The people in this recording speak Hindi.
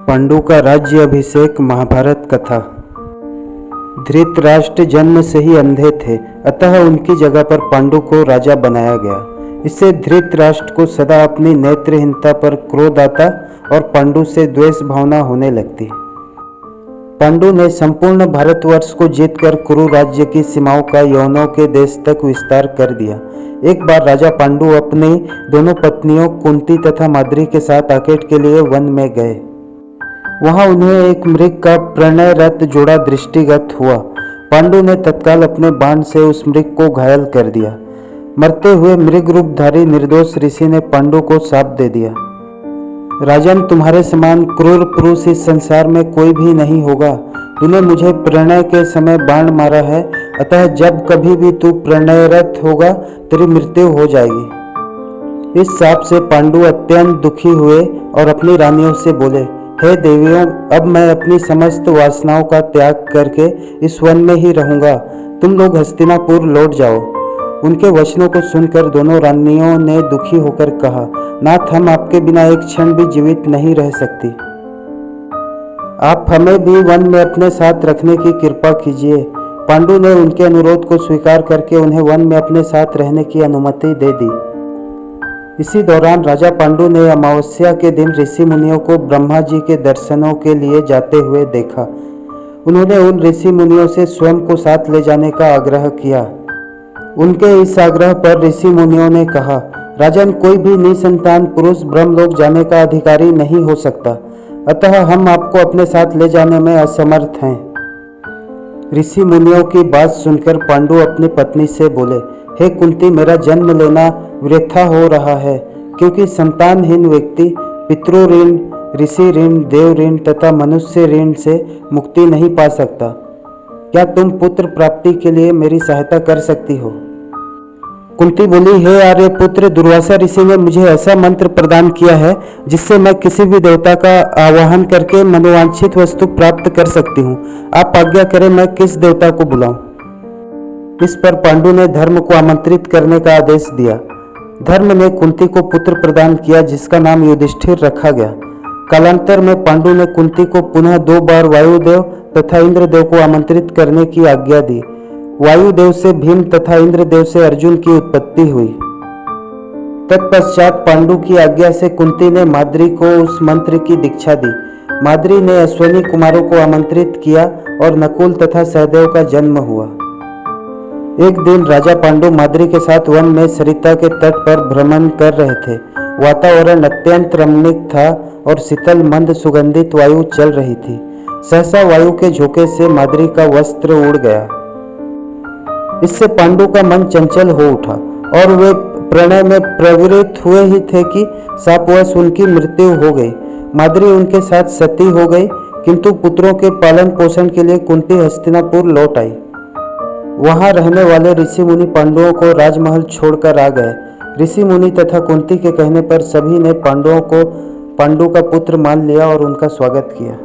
पांडु का राज्य अभिषेक। महाभारत कथा। धृतराष्ट्र जन्म से ही अंधे थे, अतः उनकी जगह पर पांडु को राजा बनाया गया। इससे धृतराष्ट्र को सदा अपनी नेत्रहीनता पर क्रोध आता और पांडु से द्वेष भावना होने लगती। पांडु ने संपूर्ण भारतवर्ष को जीतकर कुरु राज्य की सीमाओं का यवनों के देश तक विस्तार कर दिया। एक बार राजा पांडु अपनी दोनों पत्नियों कुंती तथा माद्री के साथ आकेट के लिए वन में गए। वहां उन्हें एक मृग का प्रणयरत जोड़ा दृष्टिगत हुआ। पांडु ने तत्काल अपने बाण से उस मृग को घायल कर दिया। मरते हुए मृग रूपधारी निर्दोष ऋषि ने पांडु को शाप दे दिया, राजन, तुम्हारे समान क्रूर पुरुष इस संसार में कोई भी नहीं होगा। तूने मुझे प्रणय के समय बाण मारा है, अतः जब कभी भी तू प्रणयरत होगा तेरी मृत्यु हो जाएगी। इस शाप से पांडु अत्यंत दुखी हुए और अपनी रानियों से बोले, हे देवियों, अब मैं अपनी समस्त वासनाओं का त्याग करके इस वन में ही रहूंगा। तुम लोग हस्तिनापुर लौट जाओ। उनके वचनों को सुनकर दोनों रानियों ने दुखी होकर कहा, नाथ, हम आपके बिना एक क्षण भी जीवित नहीं रह सकती। आप हमें भी वन में अपने साथ रखने की कृपा कीजिए। पांडु ने उनके अनुरोध को स्वीकार करके उन्हें वन में अपने साथ रहने की अनुमति दे दी। इसी दौरान राजा पांडु ने अमावस्या के दिन ऋषि मुनियों को ब्रह्मा जी के दर्शनों के लिए जाते हुए देखा। उन्होंने उन ऋषि मुनियों से स्वयं को साथ ले जाने का आग्रह किया। उनके इस आग्रह पर ऋषि मुनियों ने कहा, राजन, कोई भी निसंतान पुरुष ब्रह्मलोक जाने का अधिकारी नहीं हो सकता, अतः हम आपको अपने साथ ले जाने में असमर्थ हैं। ऋषि मुनियों की बात सुनकर पांडु अपनी पत्नी से बोले, हे कुंती, मेरा जन्म लेना वृथा हो रहा है, क्योंकि संतानहीन व्यक्ति पितृ ऋण, ऋषि ऋण, देव ऋण तथा मनुष्य ऋण से मुक्ति नहीं पा सकता। क्या तुम पुत्र प्राप्ति के लिए मेरी सहायता कर सकती हो? कुंती बोली, हे आर्य पुत्र, दुर्वासा ऋषि ने मुझे ऐसा मंत्र प्रदान किया है जिससे मैं किसी भी देवता का आवाहन करके मनोवांछित वस्तु प्राप्त कर सकती हूँ। आप आज्ञा करें, मैं किस देवता को बुलाऊं? इस पर पांडु ने धर्म को आमंत्रित करने का आदेश दिया। धर्म ने कुंती को पुत्र प्रदान किया, जिसका नाम युधिष्ठिर रखा गया। कालांतर में पांडु ने कुंती को पुनः 2 बार वायुदेव तथा इंद्रदेव को आमंत्रित करने की आज्ञा दी। वायुदेव से भीम तथा इंद्रदेव से अर्जुन की उत्पत्ति हुई। तत्पश्चात पांडु की आज्ञा से कुंती ने माद्री को उस मंत्र की दीक्षा दी। माद्री ने अश्विनी कुमारों को आमंत्रित किया और नकुल तथा सहदेव का जन्म हुआ। एक दिन राजा पांडु माद्री के साथ वन में सरिता के तट पर भ्रमण कर रहे थे। वातावरण अत्यंत रमणीक था और शीतल मंद सुगंधित वायु चल रही थी। सहसा वायु के झोंके से माद्री का वस्त्र उड़ गया। इससे पांडु का मन चंचल हो उठा और वे प्रणय में प्रवृत्त हुए ही थे कि शापवश उनकी मृत्यु हो गई। माद्री उनके साथ सती हो गई, किंतु पुत्रों के पालन पोषण के लिए कुंती हस्तिनापुर लौट आई। वहां रहने वाले ऋषि मुनि पांडवों को राजमहल छोड़कर आ गए। ऋषि मुनि तथा कुंती के कहने पर सभी ने पांडु का पुत्र मान लिया और उनका स्वागत किया।